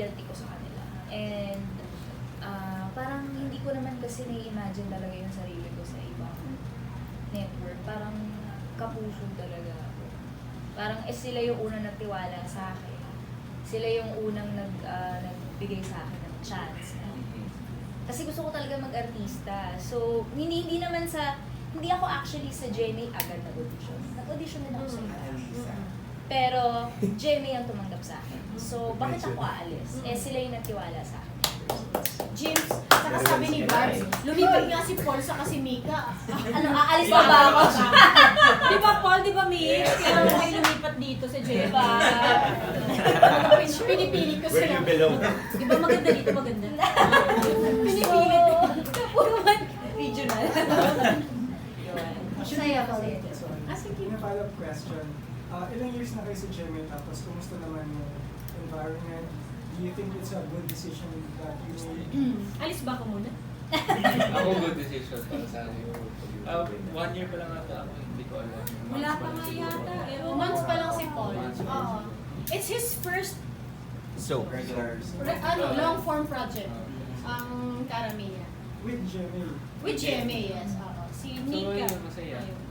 loyalty ko sa kanila. And parang hindi ko naman kasi na-imagine talaga yung sarili ko sa ibang network. Parang kapuso talaga ako. Parang sila yung unang nagtiwala sa akin. Sila yung unang nagbigay sa akin ng chance. Kasi gusto ko talaga mag-artista. So, hindi naman hindi ako actually sa GMA agad nag-audition. Nag-audition din ako sa iba. Pero GMA ang tumanggap sa akin. So, bakit ako aalis? Sila yung nagtiwala sa akin. James, saka sabi ni Barbs, lumipat nga si Paul sa kasi Mika. Aalis na ba ako? Di ba Paul, di ba Mika? Kaya naman kayo lumipat dito sa Jeva. Pinipilit ko Where sila. you belong. Di ba maganda dito, maganda? Pinipilit. Puro man regional. Masaya kasi. Sige. May follow-up question. Ilang years na kayo sa GMA, tapos kumusta naman yung environment? Do you think it's a good decision that you made? Alis ba ako muna? Ako good decision para sa akin. 1 year pa lang ata ako, hindi ko alam. Wala pa nga yata. 2 months pa lang si Paul. Oo. It's his first So, long form project. Ang Karamiya. With GMA? With GMA, yes. Oo. Si So, Nika. yun, masaya. Ayun.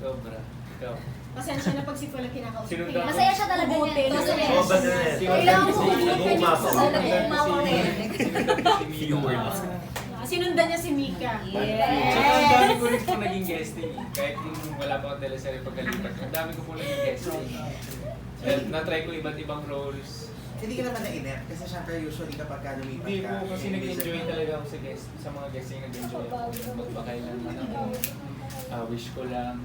Cobra, ikaw. Pasensya na pag si Paul ang kinakausap. Sinundan ko. Masaya siya talaga Buti niya. na Kasi siya. oh, ba na yan? Kailangan mo ulitin yung Umapa. Talagang umapa na yan. Viewers. Sinundan niya si Mika. Tsaka ang dami ko rin po naging guesting. Kahit yung wala pa akong teleserye pagkalipat. Ang dami ko po naging guesting. And na-try ko iba't ibang roles. Hindi ka naman na-inep kasi syempre usually kapag lumipat Hindi ka. po kasi nag-enjoy talaga ako sa mga guesting nag-enjoy ako. Magbakailan man ako. Wish ko lang.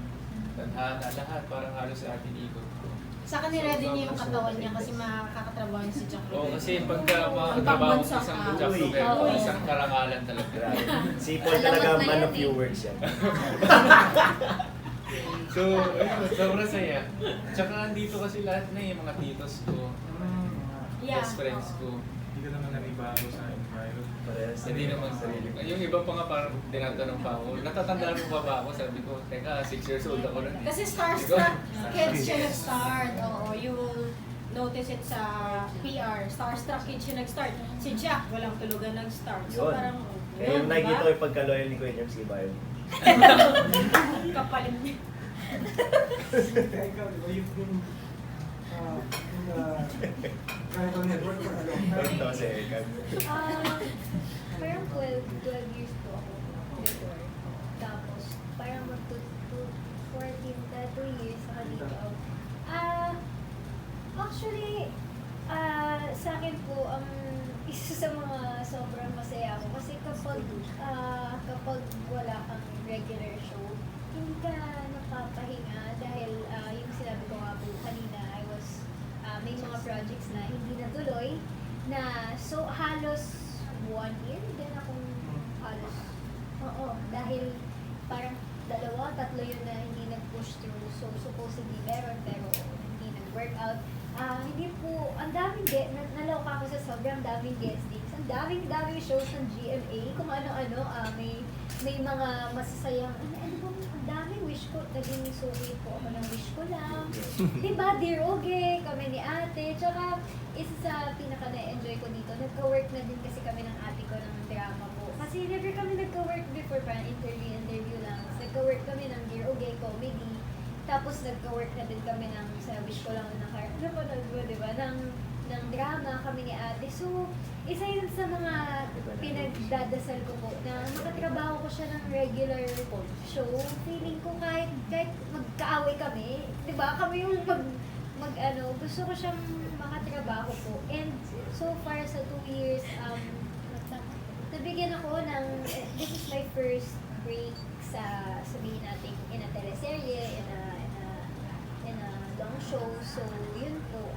Tadhana, lahat. Parang halos sa atin ikot ko. Saka niredy niya yung katawan niya kasi makakatrabaho niya si Jack Oo, Rivera. kasi pagka makakatrabaho ko sa isang Jack Rivera, Uy. isang karangalan talaga. Si Paul talaga man of few words yan. So, ayun, sobrang saya. Tsaka andito kasi lahat na yung mga titos ko, Yeah. best friends ko. Hindi ka naman nanibago sa environment. Hindi naman sarili ko. Yung iba pa nga parang tinatanong pa ako, natatandaan mo ba ako? Sabi ko, teka, 6 years old ako nun. Kasi starstruck kids siya nag-start. Oo, you will notice it sa PR. Starstruck kids siya nag-start. Si Jack, walang tulugan nag-start. So Yun. parang, Eh, yung nakikita ko yung pagka-loyal ni Kuya James Ibayo. kapalim niya. Kaya ikaw, di ba, you've been in the rival network for a long time. Ito si Ekan. Parang 12 years po ako before. Tapos, parang 2 years ako dito. Actually, sa akin po, isa sa mga sobrang masaya ako kasi kapag wala kang regular show, hindi ka napapahinga dahil yung sinabi ko nga po kanina, may mga projects na hindi natuloy na so halos 1 year din akong halos dahil parang 2-3 yun na hindi nag-push through, so supposedly meron pero hindi nag-work out. Hindi po, ang daming naloka ako sa sobrang daming guestings, ang daming shows ng GMA, kung ano-ano, may mga masasayang, ano ba, ang daming wish ko, naging suki po ako ng wish ko lang. Diba, Dear Oge, kami ni ate, tsaka isa sa pinaka-na-enjoy ko dito, nagka-work na din kasi kami ng ate ko ng drama po. Kasi never kami nagka-work before, parang interview lang. Nagka-work kami ng Dear Oge, comedy. Tapos nagka-work na din kami ng sa wish ko lang napanood mo, diba? Ng drama kami ni ate. So, isa yun sa mga pinagdadasal ko po na makatrabaho ko siya ng regular show. Feeling ko kahit magkaaway kami, diba? Kami yung gusto ko siyang makatrabaho po. And so far sa 2 years, nabigyan ako ng, this is my first break sa, sabihin natin, in a teleserye, in a long show. So, yun po.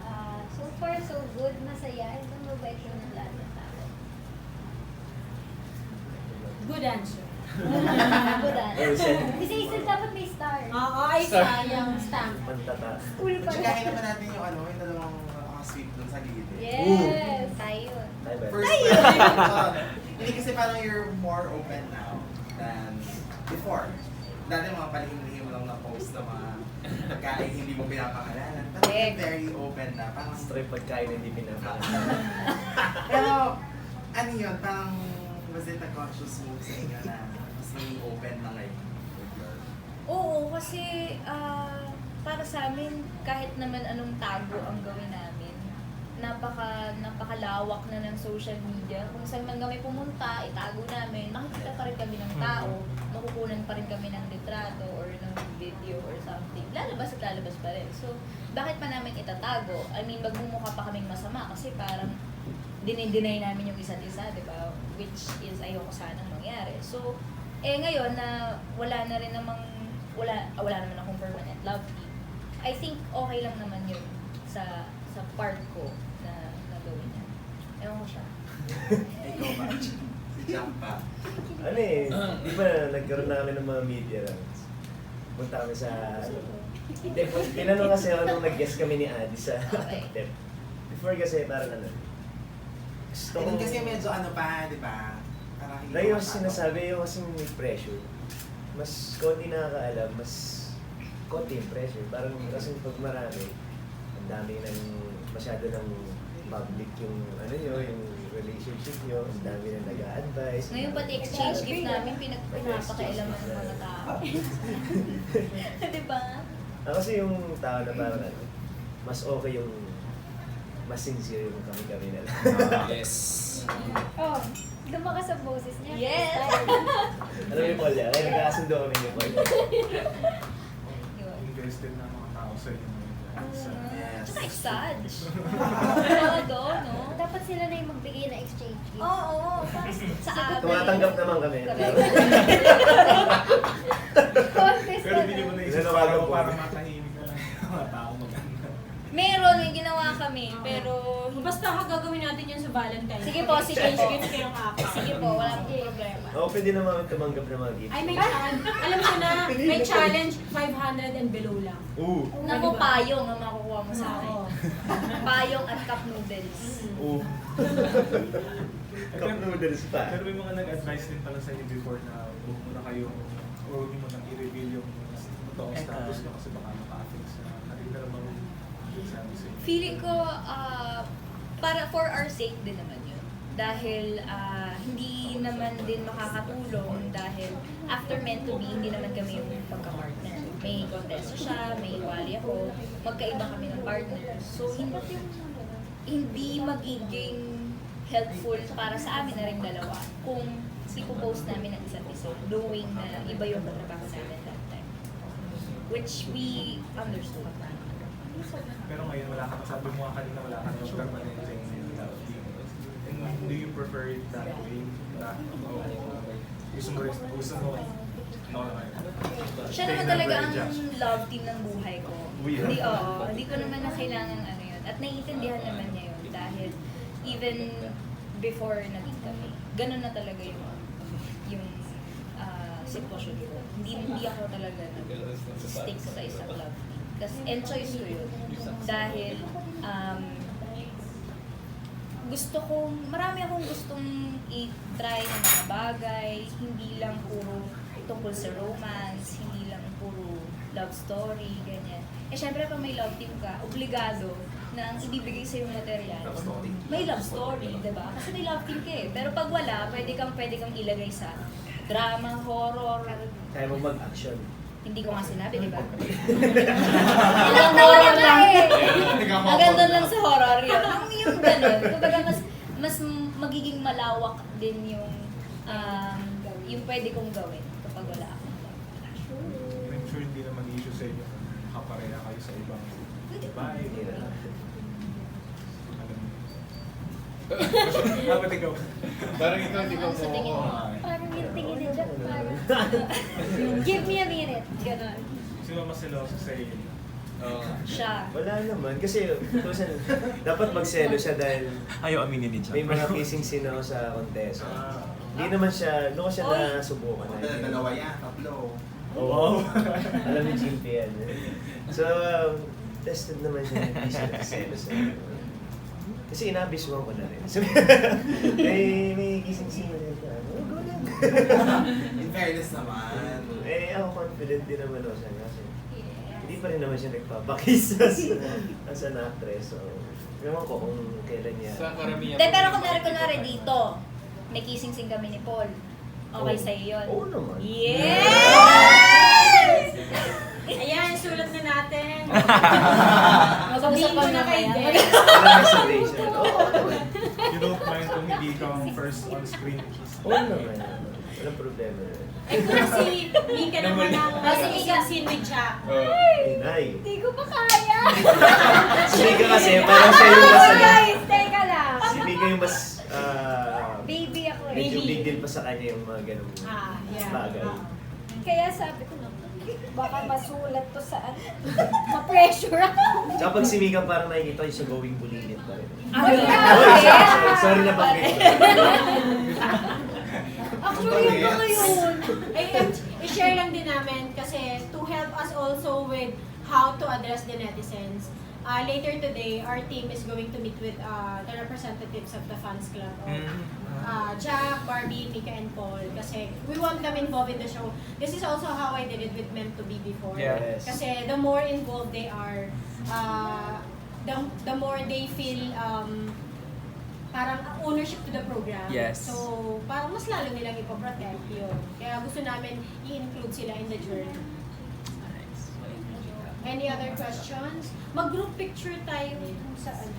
So far, so good, masaya, and mabait ko ng lahat ng tao. Good answer. Good answer. Kasi still dapat may star. Oo, ay sayang stamp. Pantataas. Cool pa Chikahin naman natin yung yung dalawang sweet dun sa gilid. Yes! Tayo. Tayo ba? First, hindi kasi parang you're more open now than before. Dati mga palihim-lihim lang na post na mga pagkain hindi mo pinapakalalan. Parang Correct. very open na. Parang, Straight pagkain na hindi pinapakain. pero, ano yun, parang was it a conscious move sa inyo na mas maging open na ngayon? Oo, kasi para sa amin, kahit naman anong tago ang gawin namin, napakalawak na ng social media. Kung saan man kami pumunta, itago namin, makikita pa rin kami ng tao, makukunan pa rin kami ng litrato or ng video or something. Lalabas at lalabas pa rin. So, bakit pa namin itatago? I mean, magmumukha pa kaming masama kasi parang dinay namin yung isa't isa, di ba? Which is ayoko sanang mangyari. So, ngayon na wala na rin namang, wala naman akong permanent love team. I think okay lang naman yun sa part ko na gawin niya. Ewan ko siya. Ikaw ba? Si Jack pa. Ano eh, di ba nagkaroon na kami ng mga media rounds. Punta kami sa, hindi, tinanong kasi ako nung nag-guest kami ni Adi sa Okay. Tep. Before kasi parang ano, gusto Ganun kong- kasi medyo ano pa, di ba? Parang hindi Like yung masyado. sinasabi, yung kasi may pressure. Mas konti nakakaalam, mas konti yung pressure. Parang kasi pag marami, ang dami ng masyado ng public yung ano nyo, yung relationship nyo, ang dami na nag-a-advise. Ngayon pati exchange gift namin, pinapakailaman ng mga tao. Diba? Kasi yung tao na parang ano, mas okay yung mas sincere yung kami-kami na lang. Yes. Oh, lumakas sa boses niya. Yes! Ano yung Paul yan? Kaya nagkakasundo kami ni Paul. Yun. Invested na mga tao sa inyo. Yes. Tsaka exage. Todo, no? Dapat sila na yung magbigay na exchange gift. Oo, para sa amin. Tumatanggap naman kami. Correct. Contest Pero hindi na. mo naisip Nanawagan po. para matahimik na lang yung mga tao maganda. Meron, may ginawa kami, pero Basta gagawin natin yan sa Valentine's. Sige po, sige Exchange po. gift kayong apat. sige po, walang problema. Oo, pwede naman kami tumanggap ng mga gifts. Ay, may challenge. Alam ko na, may challenge 500 and below lang. Oo. Naku, payong ang makukuha mo sa akin. Oo. Payong at cup noodles. Oo. Cup noodles pa. Pero may mga nag-advise din pala sa inyo before na huwag mo na kayo, or huwag mo nang i-reveal yung totoong status nyo kasi baka maka-affect sa nakita naman yung sabi sa inyo. Feeling ko, para for our sake din naman yun. Dahil hindi naman din makakatulong dahil after meant to be, hindi naman kami yung magka-partner. May Contessa siya, may Wally ako, magkaiba kami ng partner. So, hindi magiging helpful para sa amin na rin dalawa kung ipopost namin ang isa't isa, knowing na iba yung katrabaho namin that time. Which we understood. Pero ngayon wala ka, sabi mo nga kanina wala ka ng permanent love team. And do you prefer it that way? Na, gusto mo, no naman. Siya naman talaga ang love team ng buhay ko. Hindi ko naman na kailangan ano yun. At naiintindihan naman niya yun dahil even before naging kami, ganun na talaga yung sitwasyon ko. Hindi ako talaga nag-stick sa isang love team. Kasi choice ko yun. Dahil marami akong gustong i-try na mga bagay, hindi lang puro tungkol sa romance, hindi lang puro love story, ganyan. Syempre pag may love team ka, obligado na ang ibibigay sa'yo material, may love story, diba? Kasi may love team ka eh. Pero pag wala, pwede kang ilagay sa drama, horror. Kaya mo mag-action. Hindi ko nga sinabi, diba? Ilang horror lang eh. Maganda lang sa horror yun. Yung ganun. Kumbaga mas magiging malawak din yung pwede kong gawin kapag wala akong love. I'm sure hindi naman issue sa inyo kung makapareha kayo sa ibang babae. Hindi na. Dapat ikaw. Parang ikaw hindi ko Sa tingin mo. Parang yung tingin ni Jack, parang, give me a minute. Ganon. Sino mas seloso sa iyo? Siya. Wala naman. Kasi dapat magselo siya dahil Ayaw aminin ni Jack. may mga kissing scene ako sa Contessa. Hindi naman siya, doon ko siya Oy. nasubukan. Dalawa yan, tatlo. Oo. Alam ni Jimpy yan. So, tested naman siya, hindi siya nagselos. Kasi inabisuan ko na rin. So, may kissing scene na rin. Go lang. In fairness naman. Ako confident din naman ako siya. Kasi hindi hindi pa rin naman siya nagpapakis as an actress. So, ewan ko kung kailan niya. Sa karamihan. Hindi, pero kunwari dito, may kissing-sing kami ni Paul. Okay Oo. sa'yo yun? Oo naman. Yes! Ayan, sulat na natin. Mag-usap Sabihin pa mo na kay mamaya. Dave. Wala reservation. Oo naman. You don't mind kung hindi ka ang first on screen. Oo naman. Walang problema rin. Eh kung si Mika naman ang Si Mika. scene with Jack. Ay, nay. Hindi ko pa kaya. Si Mika kasi, parang siya yung mas, Oh, guys, teka lang. si Mika yung mas, Baby ako eh. medyo Baby. big deal pa sa kanya yung mga ganung Yeah. bagay. Kaya sabi ko, baka masulat to sa ano. Ma-pressure ako. Tsaka pag si Mika parang nakikita yung sa going bulilit pa rin. Ay, Oh, sorry na pag Actually, yung mga yun. I-share lang din namin kasi to help us also with how to address the netizens. Later today, our team is going to meet with the representatives of the fans club of Jack, Barbie, Mika, and Paul kasi we want them involved in the show. This is also how I did it with Meant to Be before. Yes. Kasi the more involved they are, the more they feel parang ownership to the program. Yes. So, parang mas lalo nilang ipoprotect yun. Kaya gusto namin i-include sila in the journey. Any other questions? Mag-group picture tayo kung saan.